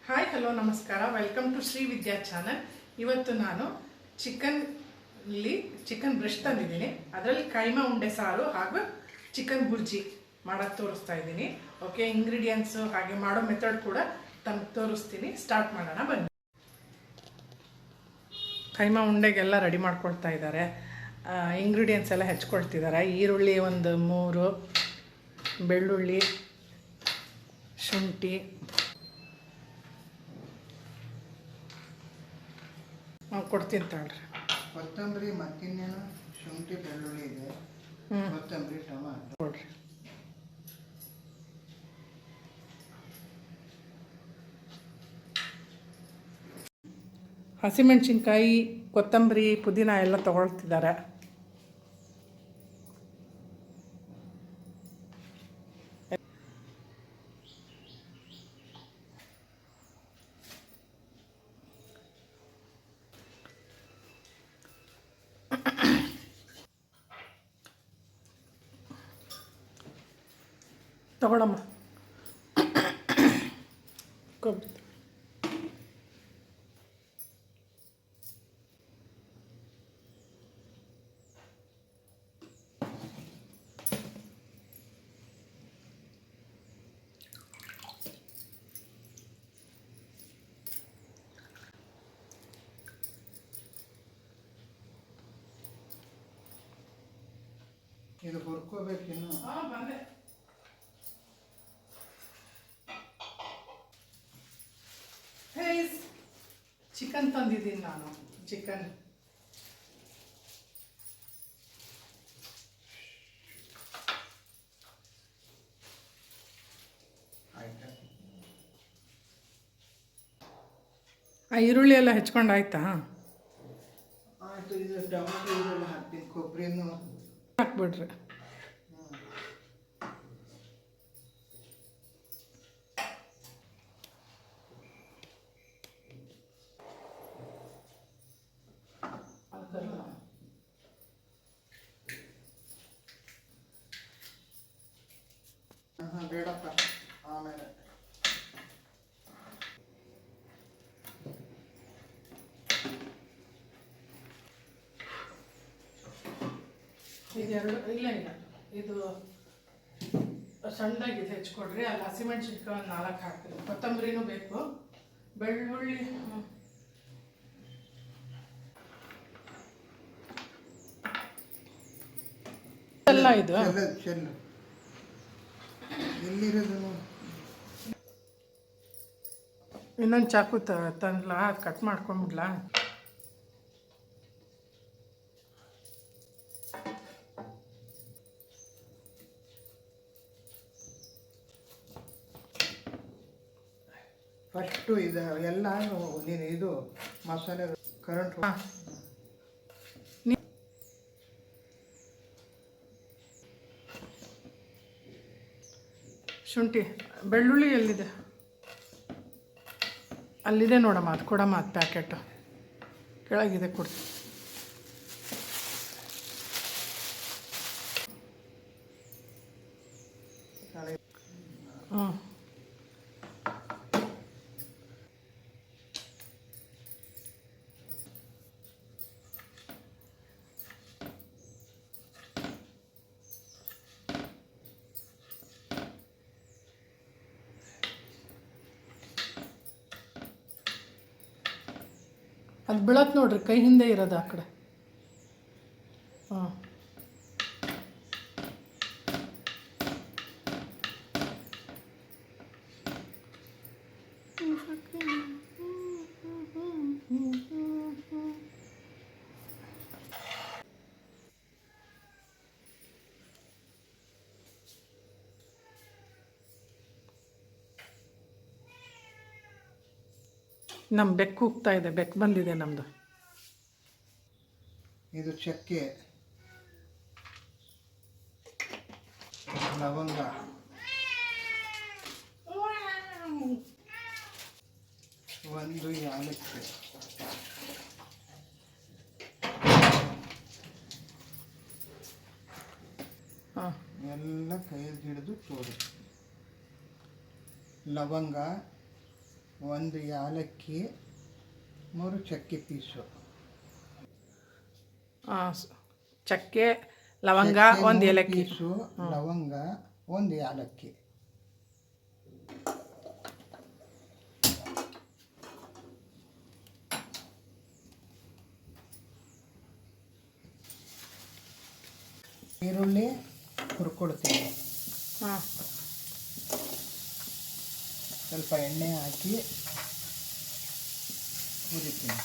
Hi hello ನಮಸ್ಕಾರ, welcome to Shri Vidya channel. ಇವತ್ತು ನಾನು ಚಿಕನ್ ಬ್ರೆಸ್ಟ್ ತಂದಿದ್ದೀನಿ. ಅದರಲ್ಲಿ ಕೈಮಾ ಉಂಡೆ ಸಾರು ಹಾಗೂ ಚಿಕನ್ ಬುರ್ಜಿ ಮಾಡೋಕ್ಕೆ ತೋರಿಸ್ತಾ ಇದ್ದೀನಿ. ಓಕೆ, ಇಂಗ್ರೀಡಿಯೆಂಟ್ಸು ಹಾಗೆ ಮಾಡೋ ಮೆಥಡ್ ಕೂಡ ತೋರಿಸ್ತೀನಿ. ಸ್ಟಾರ್ಟ್ ಮಾಡೋಣ ಬನ್ನಿ. ಕೈಮಾ ಉಂಡೆಗೆಲ್ಲ ರೆಡಿ ಮಾಡ್ಕೊಳ್ತಾ ಇದ್ದಾರೆ. ಇಂಗ್ರೀಡಿಯೆಂಟ್ಸ್ ಎಲ್ಲ ಹೆಚ್ಕೊಳ್ತಿದ್ದಾರೆ. ಈರುಳ್ಳಿ ಒಂದು 3, ಬೆಳ್ಳುಳ್ಳಿ, ಶುಂಠಿ, ಕೊಡ್ತೀನಿ ತಗೊಳ್ರಿ. ಕೊತ್ತಂಬರಿ ಮತ್ತಿನ್ನೇನು ಶುಂಠಿ ಬೆಳ್ಳುಳ್ಳಿ ಇದೆ, ಕೊತ್ತಂಬರಿ ಟೊಮಾಟೊ ಕೊಡ್ರಿ. ಹಸಿಮೆಣಸಿನ್ಕಾಯಿ, ಕೊತ್ತಂಬರಿ, ಪುದೀನ ಎಲ್ಲ ತಗೊಳ್ತಿದ್ದಾರೆ. ತಗೊಳಮ್ಮ ಕೊಬ್ಬರಿ. ಇದು ಹುರ್ಕೋಬೇಕಿನ್ನು. ಬಂದೆ. ಚಿಕನ್ ತಂದಿದ್ದೀನಿ ನಾನು. ಚಿಕನ್ ಈರುಳ್ಳಿ ಎಲ್ಲ ಹೆಚ್ಕೊಂಡು ಆಯ್ತಾ? ಆಯಿತು. ಇದು ಟೊಮಾಟೊ ಇದೆಲ್ಲ ಹಾಕ್ತೀನಿ, ಕೊಬ್ಬರಿನೂ ಹಾಕ್ಬಿಡ್ರಿ. ಬೇಡಪ್ಪ, ಆಮೇಲೆ ಇದೆರಡು ಇಲ್ಲ ಇದು ಸಣ್ಣದಾಗಿದೆ, ಹೆಚ್ಕೊಡ್ರಿ. ಅಲ್ಲಿ ಹಸಿಮೆಣ್ಸಿನ್ಕಾಯಿ 4 ಹಾಕ್ತೀವಿ. ಕೊತ್ತಂಬರಿನೂ ಬೇಕು, ಬೆಳ್ಳುಳ್ಳಿ ಎಲ್ಲ ಇದು ಚೆಲ್ಲು ಎಲ್ಲಿರೋದು. ಇನ್ನೊಂದು ಚಾಕು ತಂದ್ಲ, ಕಟ್ ಮಾಡ್ಕೊಂಬಿಡ್ಲಾ? ಫಸ್ಟು ಇದು ಎಲ್ಲ ನೀನು ಇದು ಮಸಾಲೆ ಕರೆಂಟ್ ಶುಂಠಿ ಬೆಳ್ಳುಳ್ಳಿ ಎಲ್ಲಿದೆ? ಅಲ್ಲಿದೆ ನೋಡಮ್ಮ, ಅದು ಕೊಡಮ್ಮ. ಅದು ಪ್ಯಾಕೆಟು ಕೆಳಗಿದೆ, ಕೊಡ್ತೀನಿ. ಹ್ಞೂ ಅದು ಬೀಳತ್ತೆ ನೋಡ್ರಿ, ಕೈ ಹಿಂದೆ ಇರೋದು ಆ ಕಡೆ. ಹಾಂ, ನಮ್ಮ ಬೆಕ್ಕು ಹೋಗ್ತಾ ಇದೆ, ಬೆಕ್ಕು ಬಂದಿದೆ ನಮ್ಮದು. ಇದು ಚಕ್ಕೆ, ಲವಂಗ, ಒಂದು ಯಾಲಕ್ಕಿ, ಎಲ್ಲ ಕೈಯಲ್ಲಿ ಹಿಡಿದು ತೋರಿ. ಲವಂಗ ಒಂದು ಯಾಲಕ್ಕಿ, 3 ಚಕ್ಕೆ ಪೀಸು, ಚಕ್ಕೆ, ಲವಂಗ, ಒಂದು ಏಲಕ್ಕಿ ಪೀಸು, ಲವಂಗ, 1 ಯಾಲಕ್ಕಿ. ಈರುಳ್ಳಿ ಹುರ್ಕೊಳ್ತೀನಿ. ಹಾಂ, ಸ್ವಲ್ಪ ಎಣ್ಣೆ ಹಾಕಿ ಹುರಿತೀನಿ.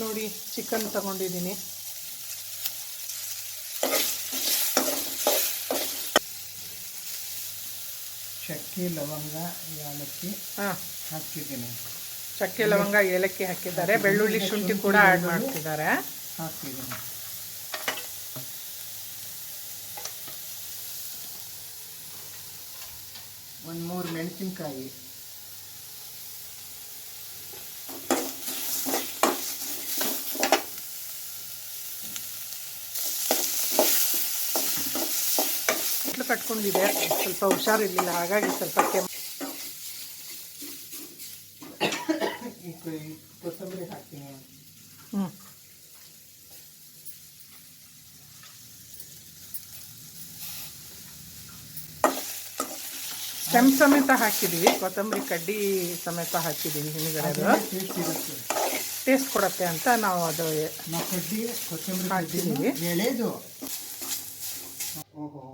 ನೋಡಿ ಚಿಕನ್ ತಗೊಂಡಿದ್ದೀನಿ. ಚಕ್ಕೆ, ಲವಂಗ, ಯಾಲಕ್ಕಿ ಹಾಕಿದ್ದೀನಿ. ಚಕ್ಕೆ, ಲವಂಗ, ಏಲಕ್ಕಿ ಹಾಕಿದ್ದಾರೆ. ಬೆಳ್ಳುಳ್ಳಿ, ಶುಂಠಿ ಕೂಡ ಆ್ಯಡ್ ಮಾಡ್ತಿದ್ದಾರೆ. ಹಾಕಿದ್ದೀನಿ. ಒಂದು 3 ಮೆಣಸಿನ್ಕಾಯಿ, ಕಟ್ಕೊಂಡಿದೆ. ಸ್ವಲ್ಪ ಹುಷಾರಿರಲಿಲ್ಲ, ಹಾಗಾಗಿ ಸ್ವಲ್ಪ ಕೊತ್ತಂಬರಿ ಹಾಕ್ತೀನಿ. ಸ್ಟೆಮ್ ಸಮೇತ ಹಾಕಿದ್ದೀವಿ, ಕೊತ್ತಂಬರಿ ಕಡ್ಡಿ ಸಮೇತ ಹಾಕಿದ್ದೀವಿ. ಹಿಂದ್ಗಡೆ ಟೇಸ್ಟ್ ಕೊಡುತ್ತೆ ಅಂತ ನಾವು ಅದು ಕಡ್ಡಿ ಕೊತ್ತಂಬರಿ ಹಾಕಿದ್ದೀವಿ. ಎಳೆದು. ಓಹೋ,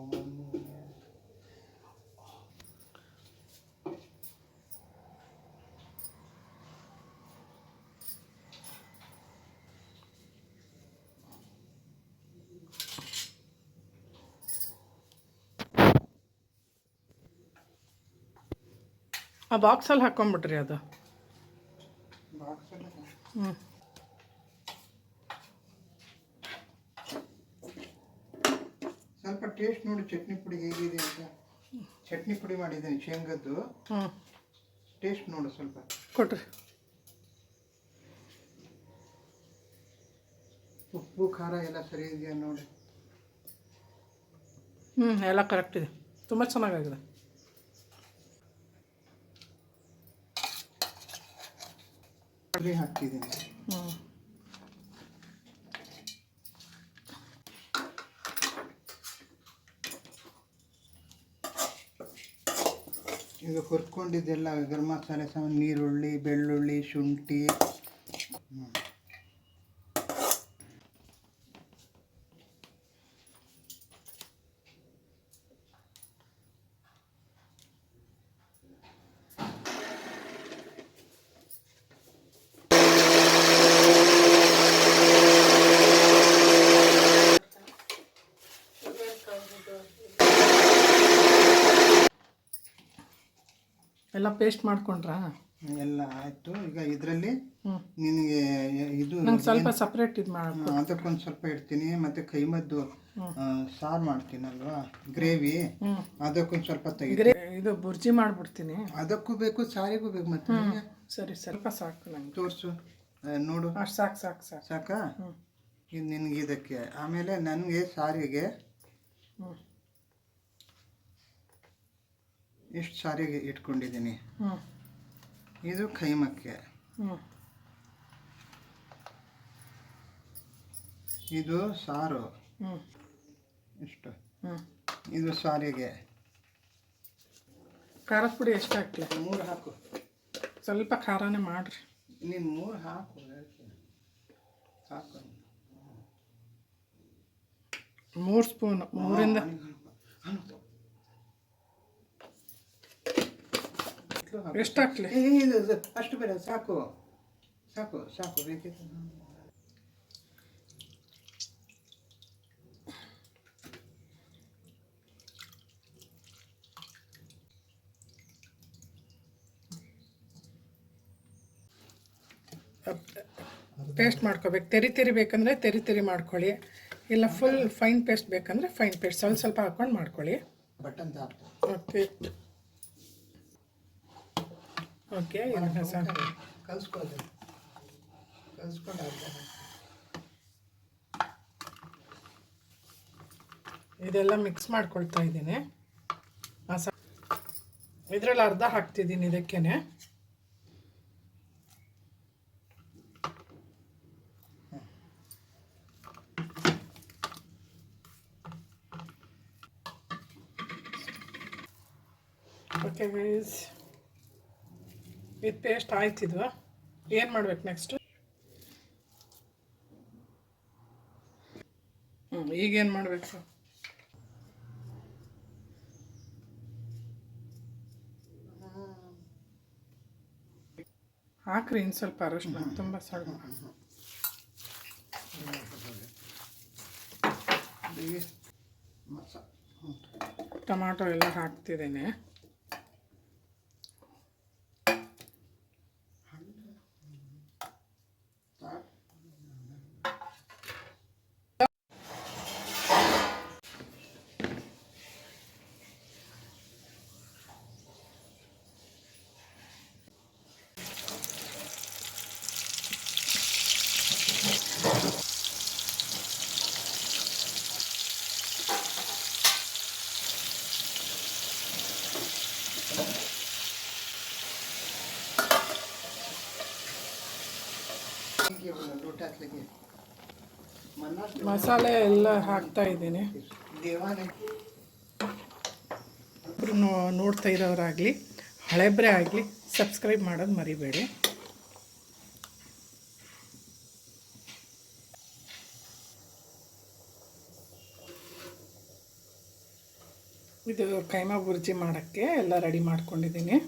ಆ ಬಾಕ್ಸಲ್ಲಿ ಹಾಕ್ಕೊಂಬಿಟ್ರಿ ಅದು. ಸ್ವಲ್ಪ ಟೇಸ್ಟ್ ನೋಡಿ ಚಟ್ನಿ ಪುಡಿ ಹೇಗಿದೆ ಅಂತ. ಚಟ್ನಿ ಪುಡಿ ಮಾಡಿದ್ದೀನಿ ಶೇಂಗದ್ದು. ಟೇಸ್ಟ್ ನೋಡು ಸ್ವಲ್ಪ ಕೊಟ್ರಿ. ಉಪ್ಪು ಖಾರ ಎಲ್ಲ ಸರಿ ಇದೆಯಾ ನೋಡಿ. ಎಲ್ಲ ಕರೆಕ್ಟ್ ಇದೆ, ತುಂಬ ಚೆನ್ನಾಗಿದೆ. ಹಾಕ್ತಿದ್ದೀನಿ. ಈಗ ಹುರ್ಕೊಂಡಿದ್ದೆಲ್ಲ ಗರಂ ಮಸಾಲೆ ಸಾಮಾನು, ನೀರುಳ್ಳಿ, ಬೆಳ್ಳುಳ್ಳಿ, ಶುಂಠಿ. ಎಲ್ಲ ಪೇಸ್ಟ್ ಮಾಡ್ಕೊಂಡ್ರಾ? ಎಲ್ಲ ಆಯಿತು. ಈಗ ಇದರಲ್ಲಿ ನಿನಗೆ ಇದು ನಂಗೆ ಸ್ವಲ್ಪ ಸಪ್ರೇಟ್ ಇದು ಮಾಡಿ ಅದಕ್ಕೊಂದು ಸ್ವಲ್ಪ ಇಡ್ತೀನಿ. ಮತ್ತು ಕೈಮದ್ದು ಸಾರು ಮಾಡ್ತೀನಲ್ವಾ, ಗ್ರೇವಿ, ಅದಕ್ಕೊಂದು ಸ್ವಲ್ಪ ತೆಗಿ. ಇದು ಬುರ್ಜಿ ಮಾಡಿಬಿಡ್ತೀನಿ. ಅದಕ್ಕೂ ಬೇಕು, ಸಾರಿಗೂ ಬೇಕು. ಮತ್ತೆ ಸರಿ, ಸ್ವಲ್ಪ ಸಾಕು ನಂಗೆ. ತೋರಿಸು ನೋಡು. ಅಷ್ಟು ಸಾಕು ಸಾಕು ಸಾಕು ಸಾಕಾ? ಇದು ನಿನಗೆ ಇದಕ್ಕೆ. ಆಮೇಲೆ ನನಗೆ ಸಾರಿಗೆ ಇಷ್ಟು ಸಾರಿಗೆ ಇಟ್ಕೊಂಡಿದ್ದೀನಿ. ಇದು ಕೈಮಕ್ಕೆ, ಇದು ಸಾರು ಇಷ್ಟು, ಇದು ಸಾರಿಗೆ. ಖಾರದ ಪುಡಿ ಎಷ್ಟು ಹಾಕ್ಲಿ? 3 ಹಾಕು. ಸ್ವಲ್ಪ ಖಾರನೇ ಮಾಡ್ರಿ. ನೀನು 3 ಹಾಕು. ಸಾಕು. 3 ಸ್ಪೂನ್, 3ರಿಂದ ಎಷ್ಟು ಹಾಕ್ಲಿ? ಅಷ್ಟು ಬೇಡ, ಸಾಕು ಸಾಕು ಸಾಕು. ಬೇಕಿತ್ತು ಪೇಸ್ಟ್ ಮಾಡ್ಕೋಬೇಕು. ತೆರಿ ಬೇಕಂದರೆ ತೆರಿ ಮಾಡ್ಕೊಳ್ಳಿ, ಇಲ್ಲ ಫುಲ್ ಫೈನ್ ಪೇಸ್ಟ್ ಬೇಕಂದರೆ ಫೈನ್ ಪೇಸ್ಟ್ ಸ್ವಲ್ಪ ಸ್ವಲ್ಪ ಹಾಕ್ಕೊಂಡು ಮಾಡ್ಕೊಳ್ಳಿ. ಬಟನ್ ಓಕೆ ಓಕೆ, ಇದನ್ನು ಸಾಕು. ಕಲಿಸ್ಕೊಳ್ಳಿ. ಕಲಿಸ್ಕೊಂಡು ಅರ್ಧ ಇದೆಲ್ಲ ಮಿಕ್ಸ್ ಮಾಡ್ಕೊಳ್ತಾ ಇದ್ದೀನಿ. ಇದರಲ್ಲಿ ಅರ್ಧ ಹಾಕ್ತಿದ್ದೀನಿ ಇದಕ್ಕೇನೆ. ಓಕೆ ಗೈಸ್, ಇದು ಪೇಸ್ಟ್ ಆಯ್ತಿದ್ವ? ಏನು ಮಾಡ್ಬೇಕು ನೆಕ್ಸ್ಟು? ಈಗೇನು ಮಾಡಬೇಕು? ಹಾಕ್ರಿ ಇನ್ನು ಸ್ವಲ್ಪ ಅರಶಿನ, ತುಂಬ ಸಣ್ಣ. ಟೊಮಾಟೊ ಎಲ್ಲ ಹಾಕ್ತಿದ್ದೇನೆ. ಮಸಾಲೆ ಎಲ್ಲ ಹಾಕ್ತಾ ಇದ್ದೀನಿ. ಒಬ್ಬರು ನೋಡ್ತಾ ಇರೋರಾಗಲಿ ಹಳೆಬ್ರೆ ಆಗಲಿ ಸಬ್ಸ್ಕ್ರೈಬ್ ಮಾಡೋದು ಮರಿಬೇಡಿ. ಇದು ಕೈಮಾ ಬುರ್ಜಿ ಮಾಡೋಕ್ಕೆ ಎಲ್ಲ ರೆಡಿ ಮಾಡ್ಕೊಂಡಿದ್ದೀನಿ.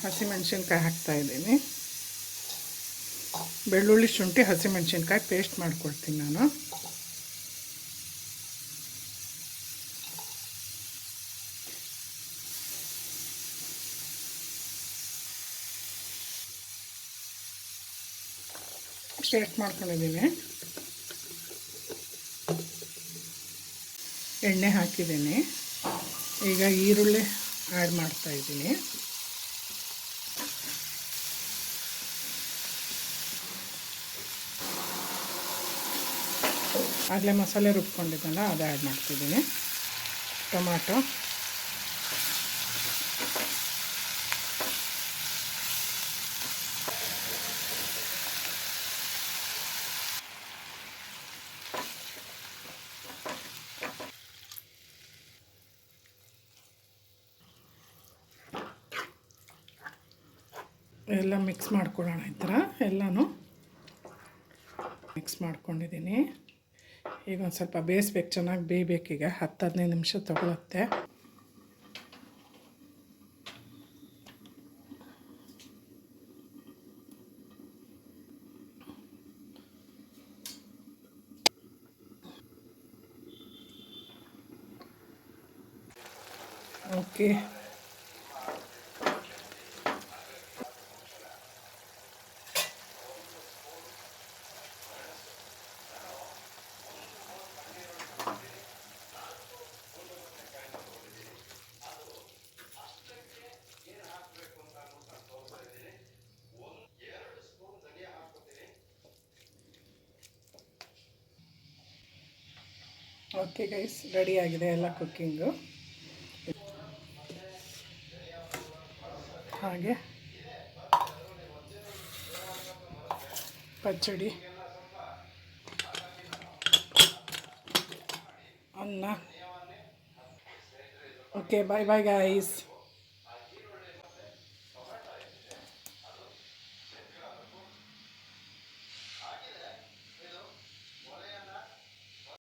ಹಸಿಮೆಣ್ಸಿನ್ಕಾಯಿ ಹಾಕ್ತಾ ಇದ್ದೀನಿ. ಬೆಳ್ಳುಳ್ಳಿ ಶುಂಠಿ ಹಸಿಮೆಣ್ಸಿನ್ಕಾಯಿ ಪೇಸ್ಟ್ ಮಾಡ್ಕೊಳ್ತೀನಿ ನಾನು. ಪೇಸ್ಟ್ ಮಾಡ್ಕೊಂಡಿದ್ದೀನಿ. ಎಣ್ಣೆ ಹಾಕಿದ್ದೀನಿ. ಈಗ ಈರುಳ್ಳಿ ಆ್ಯಡ್ ಮಾಡ್ತಾ ಇದ್ದೀನಿ. ಆಗಲೇ ಮಸಾಲೆ ರುಬ್ಕೊಂಡಿದ್ದಲ್ಲ ಅದು ಆ್ಯಡ್ ಮಾಡ್ತಿದ್ದೀನಿ. ಟೊಮಾಟೊ, ಎಲ್ಲ ಮಿಕ್ಸ್ ಮಾಡ್ಕೊಳ್ಳೋಣ. ಈ ಥರ ಎಲ್ಲನೂ ಮಿಕ್ಸ್ ಮಾಡ್ಕೊಂಡಿದ್ದೀನಿ. ಈಗ ಒಂದು ಸ್ವಲ್ಪ ಬೇಯಿಸ್ಬೇಕು, ಚೆನ್ನಾಗಿ ಬೇಯಬೇಕೀಗ. 10-15 ನಿಮಿಷ ತಗೊಳುತ್ತೆ. ಓಕೆ, ಓಕೆ ಗೈಸ್, ರೆಡಿ ಆಗಿದೆ ಎಲ್ಲ ಕುಕ್ಕಿಂಗು. ಹಾಗೆ ಪಚ್ಚಡಿ, ಅನ್ನ. ಓಕೆ, ಬಾಯ್ ಬಾಯ್ ಗೈಸ್.